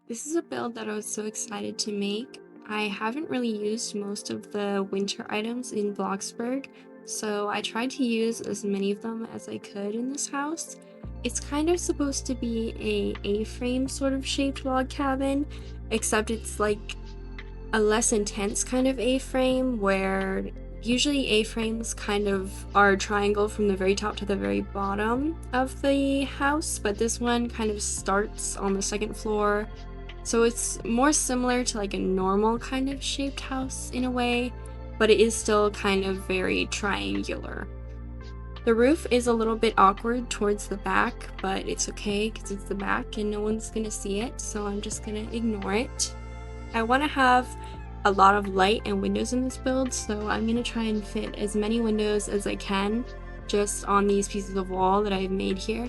This is a build that I was so excited to make. I haven't really used most of the winter items in Bloxburg, so I tried to use as many of them as I could in this house. It's kind of supposed to be a A-frame sort of shaped log cabin, except it's like a less intense kind of A-frame where usually A-frames kind of are a triangle from the very top to the very bottom of the house, but this one kind of starts on the second floor, so it's more similar to like a normal kind of shaped house in a way, but it is still kind of very triangular. The roof is a little bit awkward towards the back, but it's okay because it's the back and no one's gonna see it, so I'm just gonna ignore it. I want to have a lot of light and windows in this build, so I'm gonna try and fit as many windows as I can just on these pieces of wall that I've made here.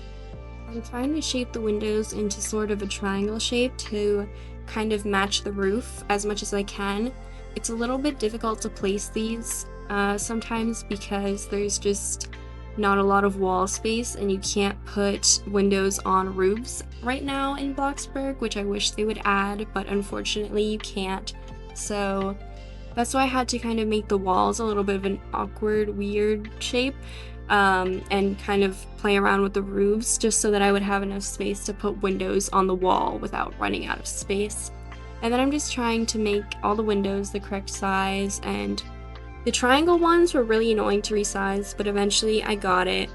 I'm trying to shape the windows into sort of a triangle shape to kind of match the roof as much as I can. It's a little bit difficult to place these sometimes because there's just not a lot of wall space and you can't put windows on roofs right now in Bloxburg, which I wish they would add, but unfortunately you can't. So that's why I had to kind of make the walls a little bit of an awkward, weird shape. And kind of play around with the roofs just so that I would have enough space to put windows on the wall without running out of space. And then I'm just trying to make all the windows the correct size, and the triangle ones were really annoying to resize, but eventually I got it.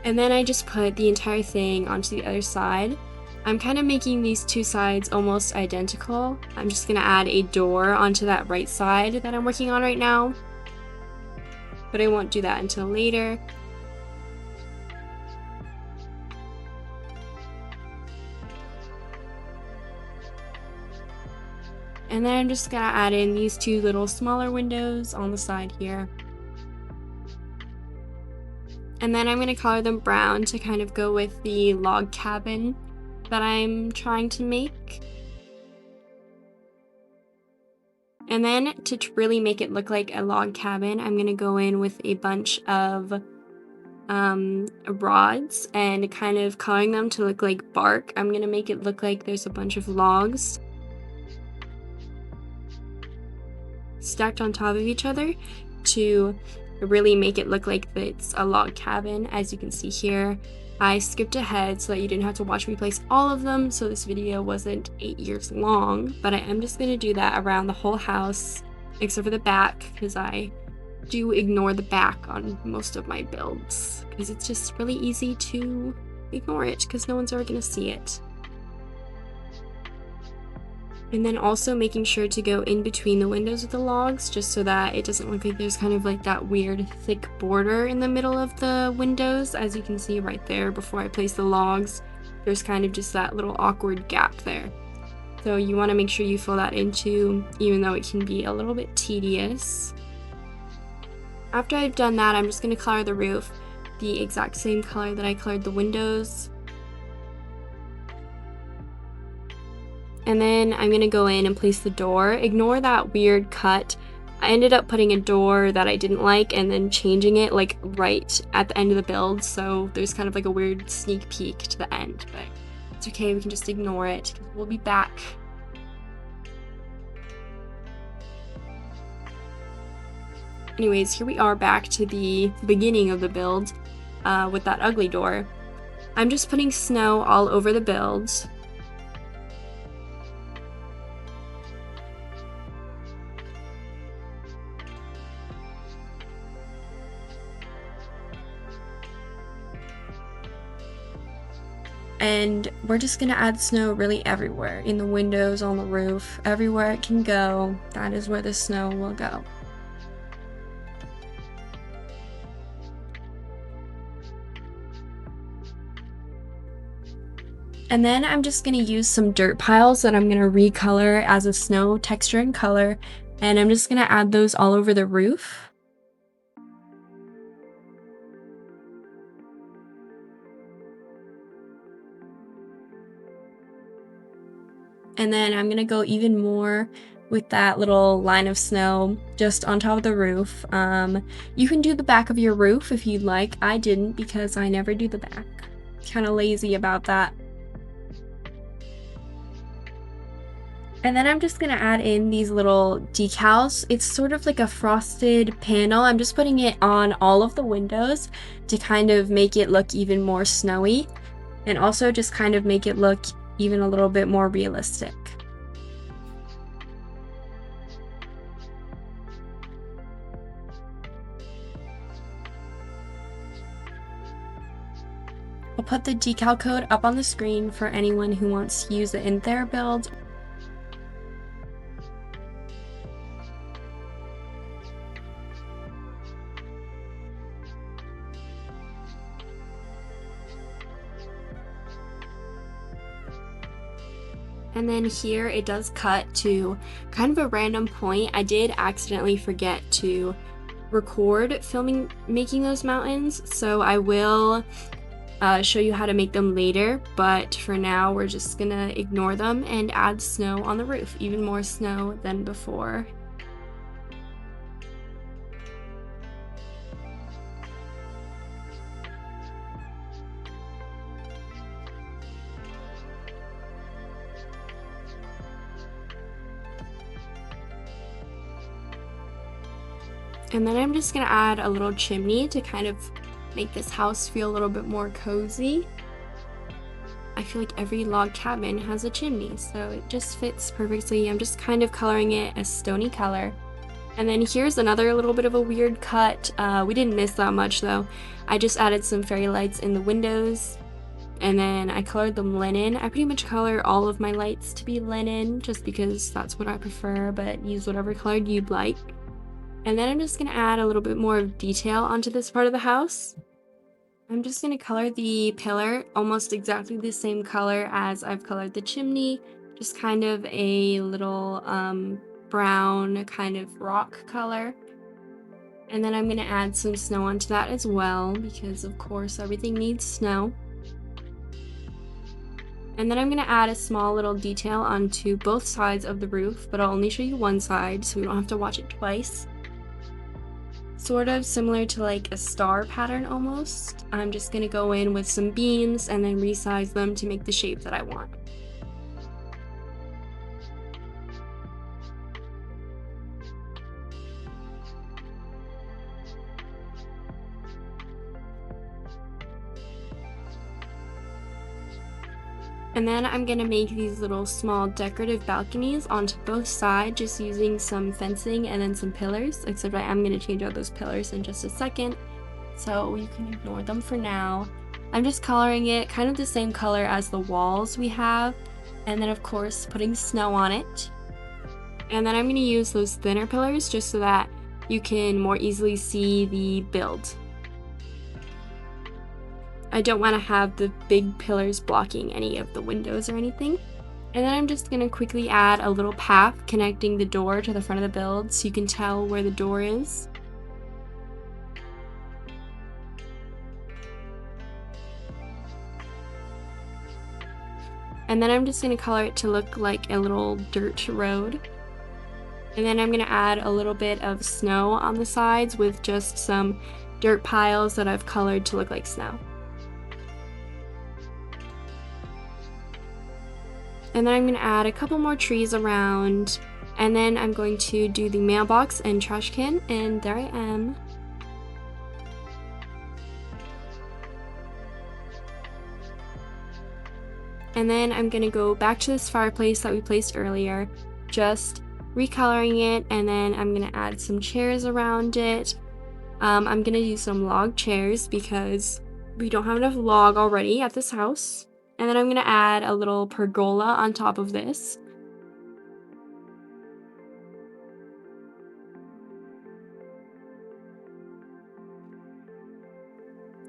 And then I just put the entire thing onto the other side. I'm kind of making these two sides almost identical. I'm just gonna add a door onto that right side that I'm working on right now, but I won't do that until later. And then I'm just gonna add in these two little smaller windows on the side here. And then I'm gonna color them brown to kind of go with the log cabin that I'm trying to make. And then to really make it look like a log cabin, I'm gonna go in with a bunch of rods and kind of coloring them to look like bark. I'm gonna make it look like there's a bunch of logs stacked on top of each other to really make it look like it's a log cabin. As you can see here, I skipped ahead so that you didn't have to watch me place all of them, so this video wasn't 8 years long, but I am just going to do that around the whole house except for the back, because I do ignore the back on most of my builds because it's just really easy to ignore it because no one's ever going to see it. And then also making sure to go in between the windows with the logs just so that it doesn't look like there's kind of like that weird thick border in the middle of the windows. As you can see right there before I place the logs, there's kind of just that little awkward gap there. So you want to make sure you fill that in too, even though it can be a little bit tedious. After I've done that, I'm just going to color the roof the exact same color that I colored the windows. And then I'm going to go in and place the door. Ignore that weird cut. I ended up putting a door that I didn't like and then changing it like right at the end of the build, so there's kind of like a weird sneak peek to the end, but it's okay, we can just ignore it because we'll be back. Anyways, here we are back to the beginning of the build with that ugly door. I'm just putting snow all over the build. And we're just gonna add snow really everywhere, in the windows, on the roof, everywhere it can go, that is where the snow will go. And then I'm just gonna use some dirt piles that I'm gonna recolor as a snow texture and color, and I'm just gonna add those all over the roof. And then I'm gonna go even more with that little line of snow just on top of the roof. You can do the back of your roof if you'd like. I didn't because I never do the back. Kind of lazy about that. And then I'm just gonna add in these little decals. It's sort of like a frosted panel. I'm just putting it on all of the windows to kind of make it look even more snowy, and also just kind of make it look even a little bit more realistic. I'll put the decal code up on the screen for anyone who wants to use it in their build. And then here it does cut to kind of a random point. I did accidentally forget to record making those mountains, so I will show you how to make them later, but for now we're just gonna ignore them and add snow on the roof, even more snow than before. And then I'm just gonna add a little chimney to kind of make this house feel a little bit more cozy. I feel like every log cabin has a chimney, so it just fits perfectly. I'm just kind of coloring it a stony color. And then here's another little bit of a weird cut. We didn't miss that much though. I just added some fairy lights in the windows, and then I colored them linen. I pretty much color all of my lights to be linen just because that's what I prefer, but use whatever color you'd like. And then I'm just gonna add a little bit more of detail onto this part of the house. I'm just gonna color the pillar almost exactly the same color as I've colored the chimney, just kind of a little brown kind of rock color. And then I'm gonna add some snow onto that as well, because of course everything needs snow. And then I'm gonna add a small little detail onto both sides of the roof, but I'll only show you one side so we don't have to watch it twice. Sort of similar to like a star pattern almost. I'm just gonna go in with some beams and then resize them to make the shape that I want. And then I'm gonna make these little small decorative balconies onto both sides, just using some fencing and then some pillars, except I am gonna change out those pillars in just a second, so you can ignore them for now. I'm just coloring it kind of the same color as the walls we have, and then of course putting snow on it. And then I'm gonna use those thinner pillars just so that you can more easily see the build. I don't want to have the big pillars blocking any of the windows or anything. And then I'm just going to quickly add a little path connecting the door to the front of the build so you can tell where the door is. And then I'm just going to color it to look like a little dirt road. And then I'm going to add a little bit of snow on the sides with just some dirt piles that I've colored to look like snow. And then I'm going to add a couple more trees around, and then I'm going to do the mailbox and trash can, and there I am. And then I'm going to go back to this fireplace that we placed earlier, just recoloring it, and then I'm going to add some chairs around it. I'm going to use some log chairs because we don't have enough log already at this house. And then I'm going to add a little pergola on top of this.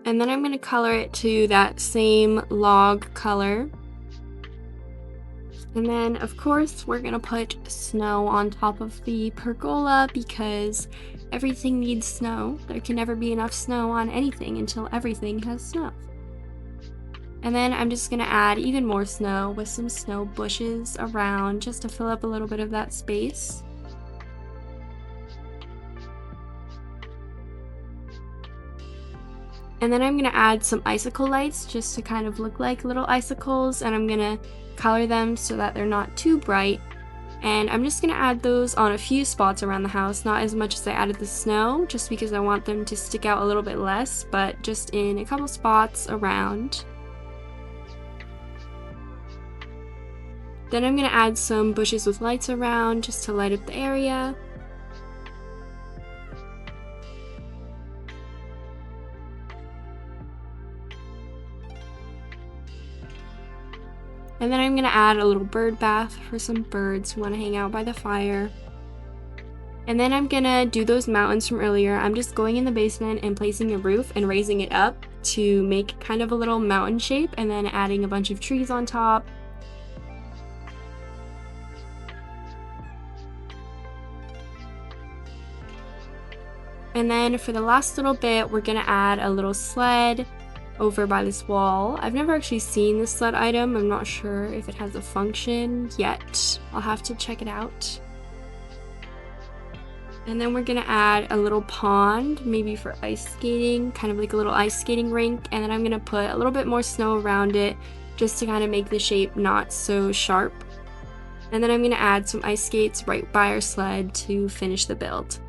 And then I'm going to color it to that same log color. And then, of course, we're going to put snow on top of the pergola because everything needs snow. There can never be enough snow on anything until everything has snow. And then I'm just going to add even more snow with some snow bushes around just to fill up a little bit of that space. And then I'm going to add some icicle lights just to kind of look like little icicles, and I'm going to color them so that they're not too bright. And I'm just gonna add those on a few spots around the house, not as much as I added the snow, just because I want them to stick out a little bit less, but just in a couple spots around. Then I'm gonna add some bushes with lights around just to light up the area. And then I'm gonna add a little bird bath for some birds who wanna hang out by the fire. And then I'm gonna do those mountains from earlier. I'm just going in the basement and placing a roof and raising it up to make kind of a little mountain shape, and then adding a bunch of trees on top. And then for the last little bit, we're gonna add a little sled over by this wall. I've never actually seen this sled item. I'm not sure if it has a function yet. I'll have to check it out. And then we're gonna add a little pond, maybe for ice skating, kind of like a little ice skating rink. And then I'm gonna put a little bit more snow around it just to kind of make the shape not so sharp. And then I'm gonna add some ice skates right by our sled to finish the build.